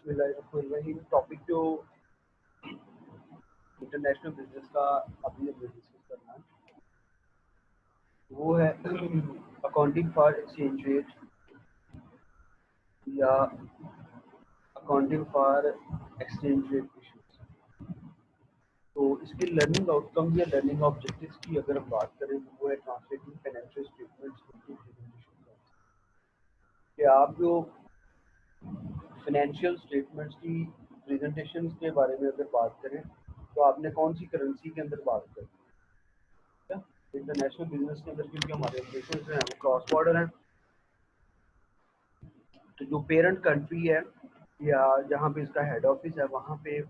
बिस्मिल्लाहिर्रहमानिर्रहीम। टॉपिक जो international business का अभी डिस्कस करना है वो है अकाउंटिंग फॉर एक्सचेंज रेट या accounting for exchange rate issues. तो इसके लर्निंग आउटकम या लर्निंग ऑब्जेक्टिव्स की अगर हम बात करें तो वो है translating financial statements into presentation. कि आप जो फाइनेंशियल स्टेटमेंट्स की प्रेजेंटेशन के बारे में अगर बात करें तो आपने कौन सी करेंसी के अंदर बात करें इंटरनेशनल बिजनेस के अंदर, क्योंकि हमारे ऑपरेशन जो है वो क्रॉस बॉर्डर हैं। तो जो पेरेंट कंट्री है या जहाँ पे इसका हेड ऑफिस है वहाँ पे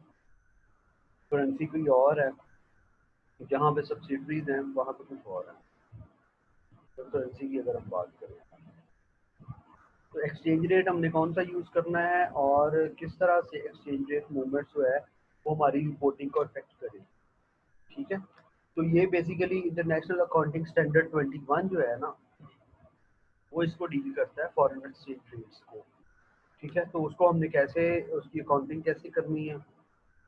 करेंसी कोई और है, जहाँ पे सब्सिडरीज हैं वहाँ पे कुछ और है। तो करेंसी की अगर हम बात करें तो एक्सचेंज रेट हमने कौन सा यूज़ करना है और किस तरह से एक्सचेंज रेट मूवमेंट्स जो है वो हमारी रिपोर्टिंग को अफेक्ट करे। ठीक है, तो ये बेसिकली इंटरनेशनल अकाउंटिंग स्टैंडर्ड 21 जो है ना वो इसको डील करता है फॉरेन एक्सचेंज रेट्स को। ठीक है, तो उसको हमने कैसे उसकी अकाउंटिंग कैसे करनी है,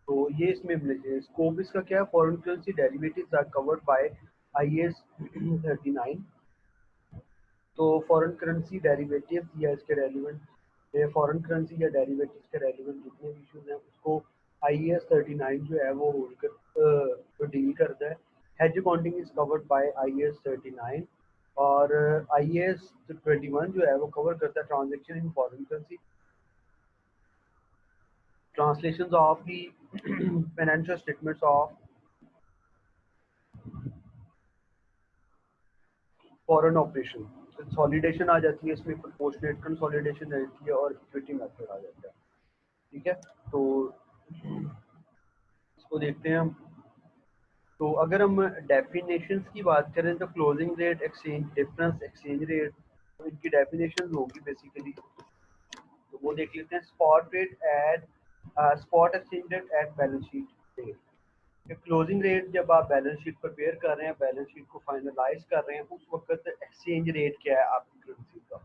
तो ये इसमें स्कोप इसका क्या है। Foreign currency derivatives are covered by IAS 39। तो फॉरेन करेंसी डेरिवेटिव्स या इसके रेलिवेंट फॉरेन करेंसी या डेरिवेटिव्स के रेलिवेंट जितने भी इशूज हैं उसको IAS 39 जो है वो डील करता है। Hedge accounting is covered by IAS 39 और IAS 21 जो है वो कवर करता है transaction in foreign currency, translations of the financial statements of foreign operation. Consolidation आ जाती है इसमें, प्रोपोर्शनेट कंसोलिडेशन आ जाती है और इक्विटी मेथड आ जाता है। ठीक है, तो इसको देखते हैं हम। तो अगर हम डेफिनेशंस की बात करें तो closing rate, exchange difference, exchange rate, तो इनकी डेफिनेशन होगी बेसिकली। तो वो देख लेते हैं। Spot rate at spot exchange rate at balance sheet date. Closing rate जब आप बैलेंस शीट प्रिपेयर कर रहे हैं, बैलेंस शीट को फाइनलाइज कर रहे हैं, उस वक्त एक्सचेंज रेट क्या है आपकी करेंसी का।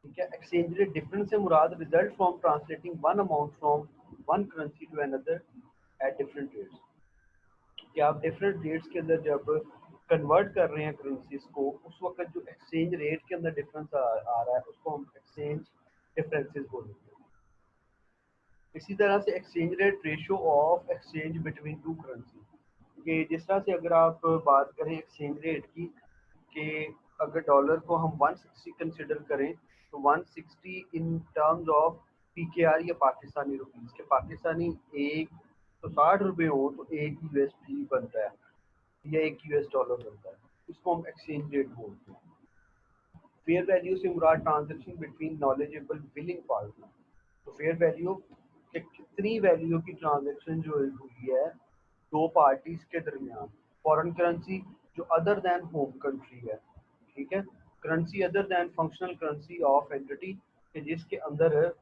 ठीक है, एक्सचेंज रेट डिफरेंस से मुराद result from translating one amount from one currency to another at different rates. कि आप डिफरेंट रेट्स के अंदर जब कन्वर्ट कर रहे हैं करेंसीज को, उस वक्त जो एक्सचेंज रेट के अंदर डिफरेंस आ रहा है उसको हम एक्सचेंज डिफरेंसेस बोलेंगे। इसी तरह से exchange rate ratio of exchange between two currency, कि जिस तरह से अगर आप बात करें एक्सचेंज रेट की, कि अगर डॉलर को हम 160 कंसिडर करें तो 160 इन टर्म्स ऑफ PKR या पाकिस्तानी रुपीस के, पाकिस्तानी एक तो 60 रुपये हो तो एक USD बनता है या एक US डॉलर बनता है, इसको हम एक्सचेंज रेट बोलते हैं। फेयर वैल्यू से मुराद transaction between knowledgeable willing partner. तो फेयर वैल्यू कि कितनी वैल्यू की ट्रांजेक्शन जो हुई है दो पार्टीज के दरमियान। फॉरेन करेंसी जो अदर देन होम कंट्री है। ठीक है, currency other than functional currency of entity, जिसके अंदर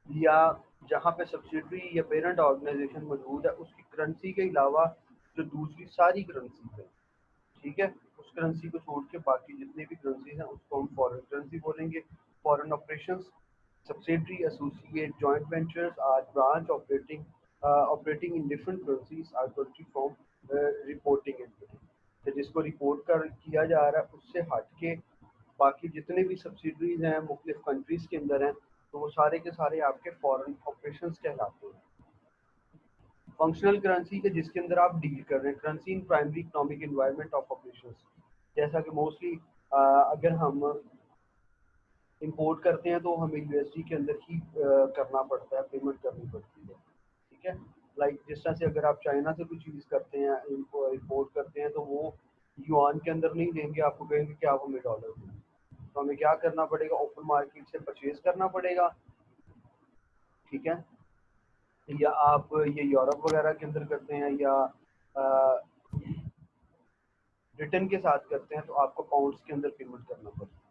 या जहाँ पे सब्सिडरी या पेरेंट ऑर्गेनाइजेशन मौजूद है उसकी करेंसी के अलावा जो दूसरी सारी करेंसी है, ठीक है, उस करेंसी को छोड़ के बाकी जितने भी करेंसीज हैं उसको हम फॉरेन करेंसी बोलेंगे। Foreign operations, subsidiary, associate, joint ventures or branch operating in different currencies or country from reporting entity. तो जिसको रिपोर्ट कर किया जा रहा है उससे हट के बाकी जितने भी सब्सिडरीज हैं मुख्तलिफ कंट्रीज के अंदर हैं तो वो सारे के सारे आपके फॉरेन ऑपरेशंस कहलाते हैं। फंक्शनल करेंसी के जिसके अंदर आप डील कर रहे हैं, currency in primary economic environment of operations, जैसा कि मोस्टली अगर हम इंपोर्ट करते हैं तो हमें USD के अंदर ही करना पड़ता है, पेमेंट करनी पड़ती है। ठीक है, लाइक जिस तरह से अगर आप चाइना से कोई चीज़ करते हैं, इंपोर्ट करते हैं तो वो युआन के अंदर नहीं देंगे, आपको कहेंगे कि आप हमें डॉलर दें। तो हमें क्या करना पड़ेगा, ओपन मार्केट से परचेज करना पड़ेगा। ठीक है, या आप ये यूरोप वगैरह के अंदर करते हैं या रिटर्न के साथ करते हैं तो आपको पाउंड्स के अंदर पेमेंट करना पड़ता है।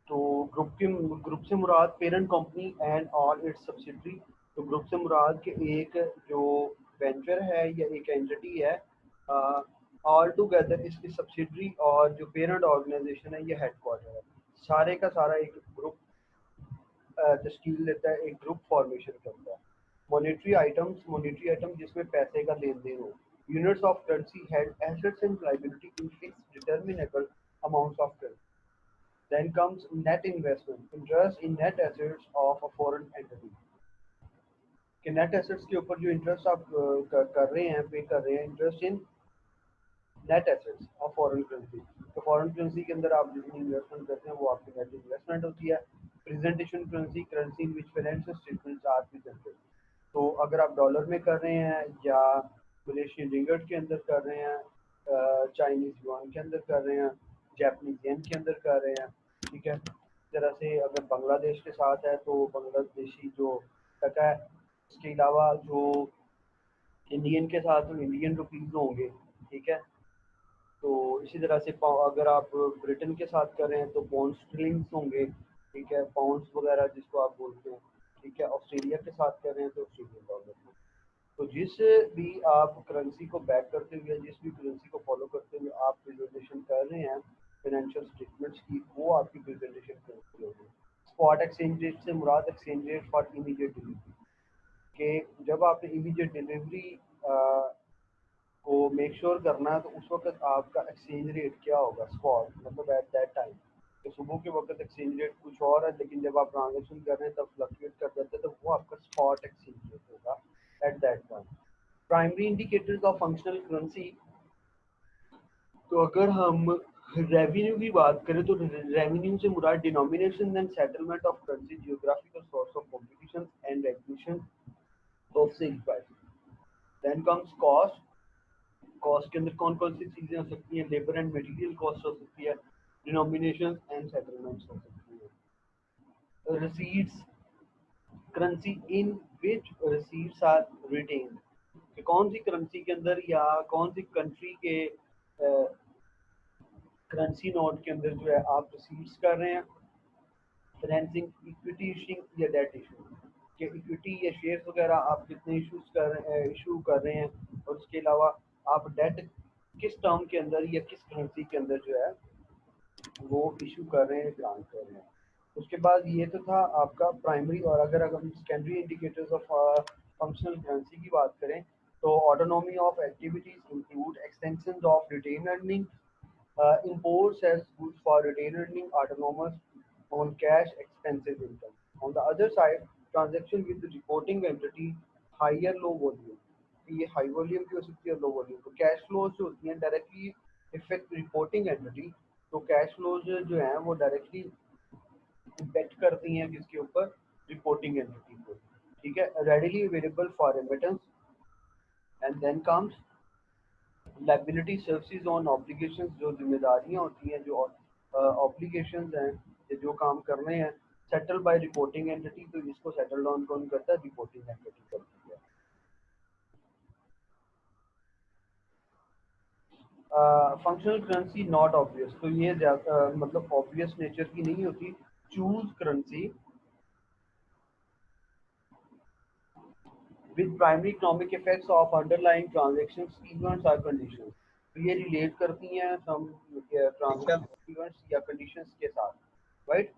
तो ग्रुप से मुराद parent company and all its subsidiary. तो ग्रुप से मुराद के एक जो वेंचर है या एक एंटिटी है, ऑल टुगेदर इसकी सब्सिडरी और जो पेरेंट ऑर्गेनाइजेशन है ये हेडक्वार्टर है। सारे का सारा एक ग्रुप तश्कील लेता है, एक ग्रुप फॉर्मेशन करता है। मॉनेटरी आइटम जिसमें पैसे का लेन देन हो। Units of currency had assets and liability in fix determinable amounts of currency. Then comes net investment, interest in net assets of a foreign entity, कि नेट एसेट्स के ऊपर जो इंटरेस्ट आप कर रहे हैं, पे कर रहे हैं, interest in net assets of foreign currency. तो फॉरेन करेंसी के अंदर आप जितनी इन्वेस्टमेंट करते हैं वो आपकी नेट इन्वेस्टमेंट होती है। Presentation currency, currency in which financial statements are presented. तो अगर आप डॉलर में कर रहे हैं या मलेशियन रिंगट के अंदर कर रहे हैं, चाइनीज युआन के अंदर कर रहे हैं, जापानीज येन के अंदर कर रहे हैं, ठीक है। इस तरह से अगर बांग्लादेश के साथ है तो बांग्लादेशी जो टका है, इसके अलावा जो इंडियन के साथ तो इंडियन रुपीज़ होंगे, ठीक है। तो इसी तरह से अगर आप ब्रिटेन के साथ कर रहे हैं तो पाउंड स्टर्लिंग्स होंगे, ठीक है, पाउंड्स वगैरह जिसको आप बोलते हैं, ठीक है। ऑस्ट्रेलिया के साथ कर रहे हैं तो ऑस्ट्रेलियन डॉलर हो। तो जिस भी आप करेंसी को बैक करते हुए, जिस भी करेंसी को फॉलो करते हुए आप प्रेजेंटेशन कर रहे हैं फाइनेंशियल स्टेटमेंट्स की, वो आपकी प्रेजेंटेशन करेंसी होगी। स्पॉट एक्सचेंज रेट से मुराद exchange rate for immediate delivery, कि जब आपने इमीडिएट डिलीवरी को मेक श्योर करना है तो उस वक्त आपका एक्सचेंज रेट क्या होगा, स्पॉट मतलब एट दैट टाइम। तो सुबह के वक्त एक्सचेंज रेट कुछ और है, लेकिन जब आप ट्रांजेक्शन कर रहे हैं तब फ्लक्चुएट कर जाते हैं, तो वो आपका स्पॉट एक्सचेंज रेट होगा at that time. Primary indicators of functional currency, तो अगर हम रेवेन्यू की बात करें तो रेवेन्यू से मुराद denomination and settlement of currency, geographical source of competition and regulation of sale price. Then comes cost, cost के अंदर कौन कौन सी चीज़ें हो सकती हैं, लेबर एंड मटेरियल कॉस्ट हो सकती है, डिनोमिनेशन एंड सेटलमेंट्स हो सकती है। Receipts, currency in which receipts are retain, कि कौन सी करेंसी के अंदर या कौन सी कंट्री के करेंसी नोट के अंदर जो है आप रिसीट्स कर रहे हैं। फाइनेंसिंग इक्विटी इशूइंग या डेट इशू, कि इक्विटी या शेयर्स वगैरह आप कितने इशू कर रहे हैं, और उसके अलावा आप डेट किस टर्म के अंदर या किस करेंसी के अंदर जो है वो इशू कर रहे हैं, ग्रांट कर रहे हैं। उसके बाद ये तो था आपका प्राइमरी। और अगर हम secondary indicators of functional currency की बात करें तो autonomy of activities include extension of retain earning, imports as goods for retail earning, autonomous on cash expenses income. On the other side, transaction with the reporting entity, higher low volume, ये high volume की हो सकती है, low volume. तो cash flows जो होती हैं directly effect reporting entity, तो कैश फ्लोज जो हैं वो डायरेक्टली इम्पेक्ट करती हैं किसके ऊपर, रिपोर्टिंग एंटिटी को, ठीक है। Readily available for remittance. And then comes liability services on obligations, जो जिम्मेदारियां होती हैं, जो ऑब्लिगेशंस हैं, ये जो काम करने हैं, सेटल बाय रिपोर्टिंग एंटिटी, तो इसको सेटल डाउन कौन करता है, रिपोर्टिंग एंटिटी करती है। फंक्शनल करेंसी नॉट ऑब्वियस, तो ये मतलब ऑब्वियस नेचर की नहीं होती। Choose currency with primary economic effects of underlying transactions, events or conditions, तो ये रिलेट करती हैं some अच्छा। transaction events या conditions के साथ, right?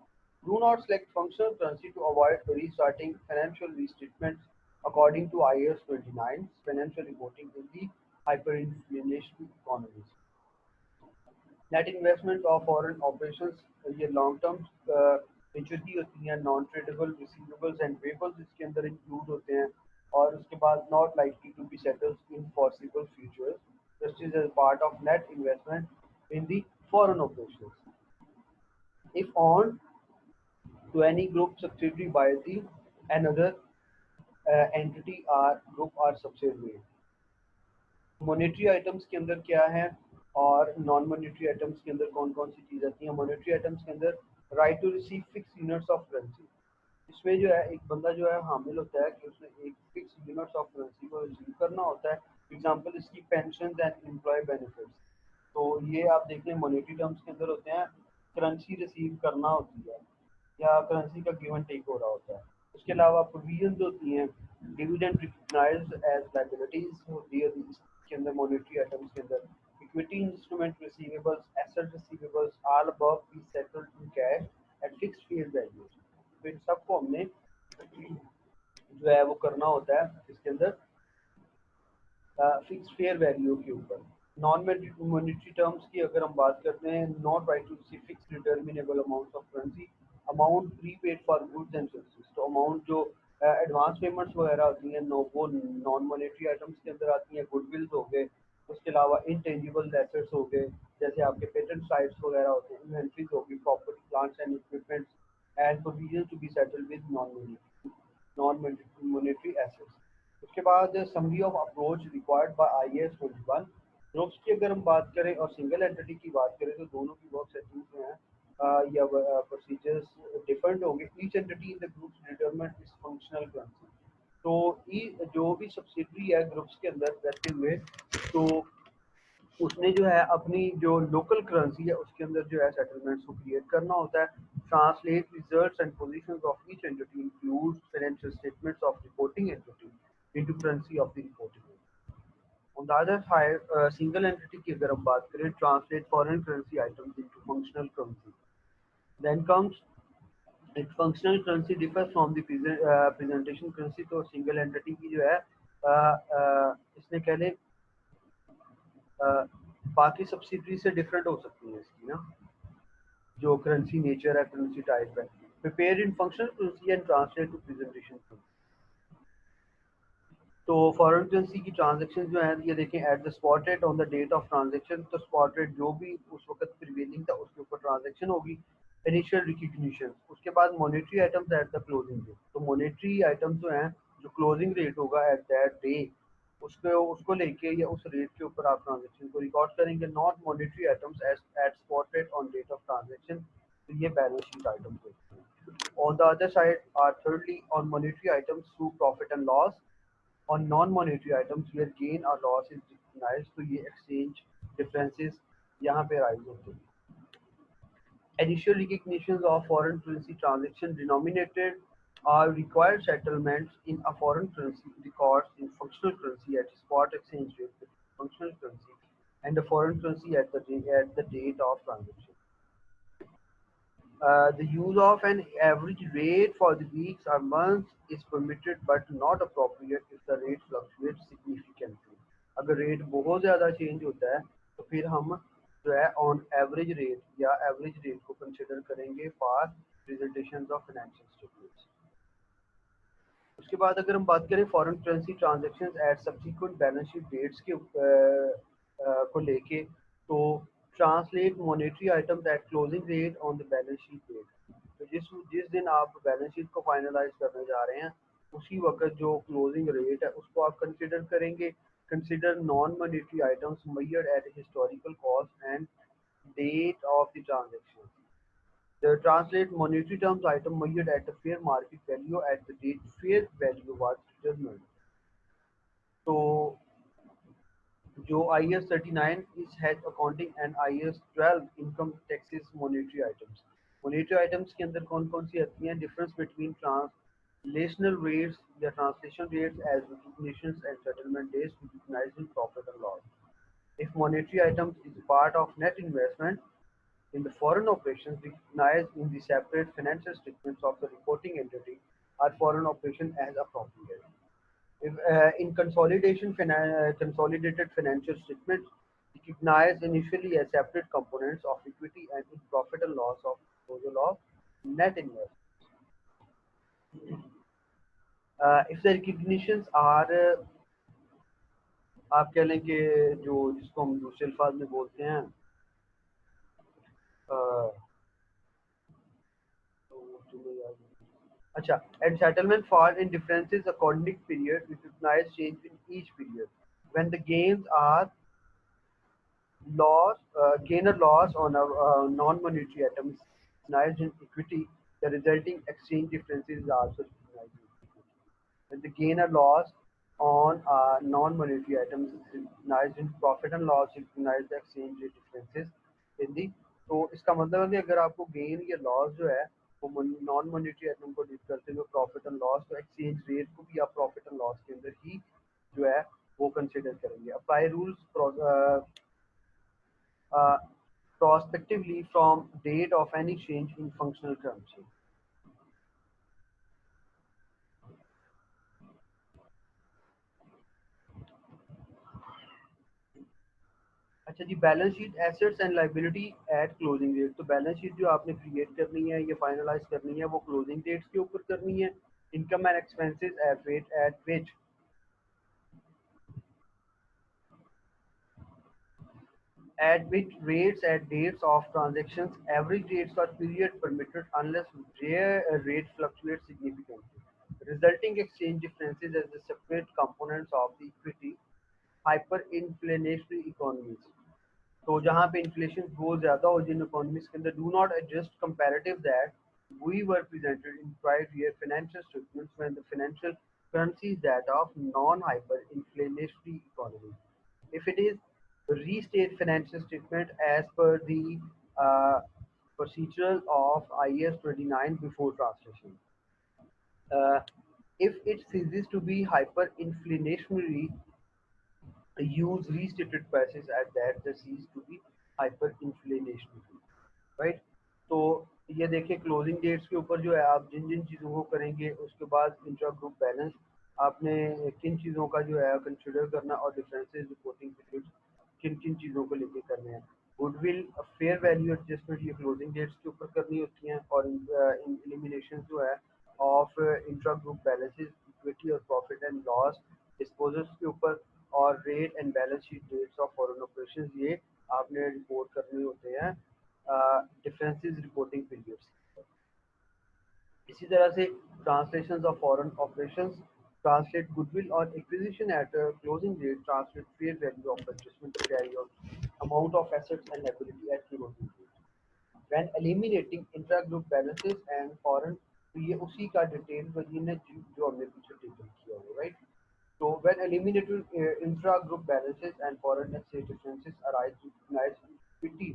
Do not select functional currency to avoid restarting financial restatements according to IAS 29 financial reporting in the hyperinflation economies. Net investment of foreign operations, ये long term nature की होती हैं। Non tradable receivables and payables इसके अंदर include होते हैं। और उसके बाद not likely to be settled in foreseeable futures, just is as part of net investment in the foreign operations if on to any group subsidiary by the another entity or group or subsidiary। Monetary items के अंदर क्या है और non monetary items के अंदर कौन कौन सी चीज़ आती है। मॉनेटरी आइटम्स के अंदर right to receive fix units of currency, इसमें जो है एक बंदा जो है हामिल होता है कि उसने एक फिक्स यूनिट्स ऑफ करेंसी को रिसीव करना होता है। एग्जांपल इसकी पेंशन एंड एम्प्लॉय बेनिफिट्स, तो ये आप देख लें मॉनेटरी टर्म्स के अंदर होते हैं। करेंसी रिसीव करना होती है या करेंसी का गिव एंड टेक हो रहा होता है। उसके अलावा प्रोविजंस होती हैं, डिविडेंड रिकॉग्नाइज्ड एज लायबिलिटीज होती है इसके अंदर मॉनेटरी आइटम्स के अंदर। Equity instrument receivables, asset receivables, all above B settled in cash at fixed fair value. तो इन सबको हमने है वो करना होता है इसके अंदर फिक्स फेयर वैल्यू के ऊपर। नॉन मॉनेटरी टर्म्स की अगर हम बात करते हैं, not right to receive fix determinable amount of currency, amount prepaid for goods and services. तो अमाउंट जो एडवांस पेमेंट्स वगैरह होती हैं वो नॉन मॉनेटरी आइटम्स के अंदर आती हैं। गुडविल्स हो गए, उसके अलावा इनटेंजिबल एसेट्स हो गए जैसे आपके पेटेंट साइट्स वगैरह होते हैं, इन्वेंट्रीज होगी, property plants and equipments and provision to be settled with non monetary assets. उसके बाद summary of approach required by IAS 21। Groups की अगर हम बात करें और सिंगल एंटिटी की बात करें तो दोनों की वर्क सेटिंग्स जो हैं या प्रोसीजर्स डिफरेंट होंगे। Each entity in the groups determine it's functional currency. तो जो भी सब्सिडरी है ग्रुप्स के अंदर रहते हुए, तो उसने जो है अपनी जो लोकल करेंसी है उसके अंदर जो है सेटलमेंट्स को क्रिएट करना होता है। Translate results and positions of each entity include financial statements of reporting entity into currency of the reporting. On the other side single entity की अगर हम बात करें, translate foreign currency items into functional currency. Then comes it functional currency differs from the presentation currency. तो single entity की जो है इसने कह लें बाकी सब्सिडरी से डिफरेंट हो सकती है इसकी ना जो करेंसी नेचर है, करेंसी टाइप है। Prepare in functional currency and translate to presentation. तो फॉरेन करेंसी की ट्रांजैक्शन जो है ये देखें, at the spot rate on the date of transaction. तो स्पॉट रेट जो भी उस वक्त प्रिवेलिंग था उसके ऊपर ट्रांजैक्शन होगी। इनिशियल रिकग्निशन, उसके बाद monetary items at the closing rate. तो मॉनेटरी आइटम्स जो हैं जो क्लोजिंग रेट होगा एट दैट डे उसको लेके या उस रेट के ऊपर आप ट्रांजैक्शन को रिकॉर्ड करेंगे। Not monetary items at spot rate on date of transaction, तो ये बैलेंस शीट आइटम्स होते हैं। On the other side are thirdly on monetary items through profit and loss, on non-monetary items where gain or loss is recognized। तो ये exchange differences यहाँ पे rise होते हैं। Initial recognitions of foreign currency transaction denominated are required settlements in a foreign currency records in functional currency at spot exchange rate with functional currency and the foreign currency at the date of transaction. The use of an average rate for the weeks or months is permitted but not appropriate if the rate fluctuates significantly। अगर rate बहुत ज़्यादा change होता है तो फिर हम जो है ऑन एवरेज रेट या एवरेज रेट को कंसिडर करेंगे for presentation of financial statements. उसके बाद अगर हम बात करें foreign currency transactions at subsequent balance sheet dates के को लेके, तो translate monetary items at closing rate on the balance sheet date. तो जिस दिन आप बैलेंस शीट को फाइनलाइज करने जा रहे हैं उसी वक्त जो क्लोजिंग रेट है उसको आप कंसिडर करेंगे। Consider non monetary items measured at historical cost and date of the transaction. The translate monetary terms item measured at the fair market value at the date fair value was determined। तो जो IAS 39 is head accounting and IAS 12 income taxes monetary items। monetary items के अंदर कौन कौन सी आती हैं? difference between translational rates या translation rates as recognitions and settlement days recognized in profit and loss। if monetary items is part of net investment in the foreign operations recognized in the separate financial statements of the reporting entity are foreign operation as appropriate। If in consolidated financial statements recognized initially as separate components of equity and in profit and loss of disposal of net investment। If the recognitions are आप कह लें कि जो जिसको हम दूसरे अल्फाज में बोलते हैं अच्छा, and settlement fall in differences according to period recognize change in each period when the gains are gain or loss on a non-monetary items recognized in equity, the resulting exchange differences is also recognized in equity। when the gain or loss on non-monetary items is recognized in profit and loss recognize the exchange rate differences in the। तो इसका मतलब है कि अगर आपको gain या loss जो है वो नॉन मॉनेटरी आइटम को डील करते हुए प्रॉफिट एंड लॉस, तो एक्सचेंज रेट को भी आप प्रॉफिट एंड लॉस के अंदर ही जो है वो कंसिडर करेंगे। Apply rules prospectively from date of any change in functional currency। अच्छा जी, balance sheet assets and liability at closing date. तो बैलेंस शीट जो आपने क्रिएट करनी है, ये फाइनलाइज करनी है, वो क्लोजिंग डेट्स के ऊपर करनी है। Income and expenses at rate at which rates at dates of transactions, average dates or period permitted unless rate fluctuates significantly, resulting exchange differences as the separate components of the equity hyperinflationary economies। तो जहाँ पे inflation बहुत ज़्यादा हो जिन economies के अंदर, do not adjust comparative that we were presented in prior year financial statements when the financial currency is that of non-hyperinflationary economy. If it is restate financial statement as per the uh, procedural of IAS 29 before translation. Uh, if it ceases to be hyperinflationary, use restated prices at that the cease to be hyperinflationary, right. तो ये देखिए closing dates के ऊपर जो है आप जिन जिन चीज़ों को करेंगे, उसके बाद इंट्रा ग्रुप बैलेंस आपने किन चीज़ों का जो है कंसिडर करना, और डिफरेंसेस रिपोर्टिंग पीरियड्स किन किन चीज़ों को लेके करने हैं। गुडविल फेयर वैल्यू एडजस्टमेंट ये क्लोजिंग डेट्स के ऊपर करनी होती हैं, और एलिमिनेशन जो है of intra group balances, equity और प्रॉफिट एंड लॉस डिस्पोजल्स के ऊपर, और rate and balance sheet dates of foreign operations ये आपने रिपोर्ट करने होते हैं डिफरेंसेस रिपोर्टिंग पीरियड्स। इसी तरह से translation of foreign operations, translate goodwill on acquisition at closing date, translate fair value of adjustment to carry out amount of assets and liability at closing date. When eliminating intra group balances and foreign, तो ये उसी का detail version है जो हमने पीछे table किया हुआ, right. So when eliminated intra-group balances and foreign exchange differences arise, recognize equity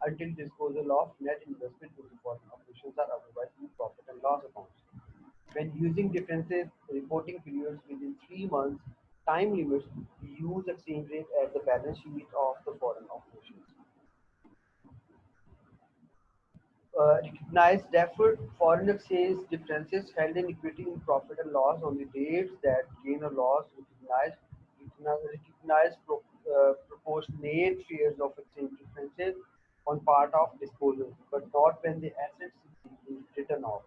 until disposal of net investment into foreign operations are otherwise in profit and loss accounts. When using differences reporting periods within 3 months time limits, use exchange rate as the balance sheet of the foreign operations. Recognize deferred foreign exchange differences held in equity in profit and loss on the dates that gain or loss. Recognize proportionate shares of exchange differences on part of disposal, but not when the assets is written off।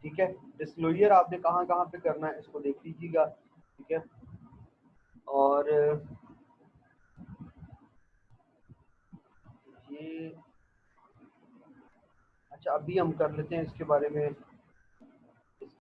ठीक है, disclosure आपने कहाँ कहाँ पे करना है इसको देख लीजिएगा। ठीक है, और ये अच्छा अभी हम कर लेते हैं इसके बारे में।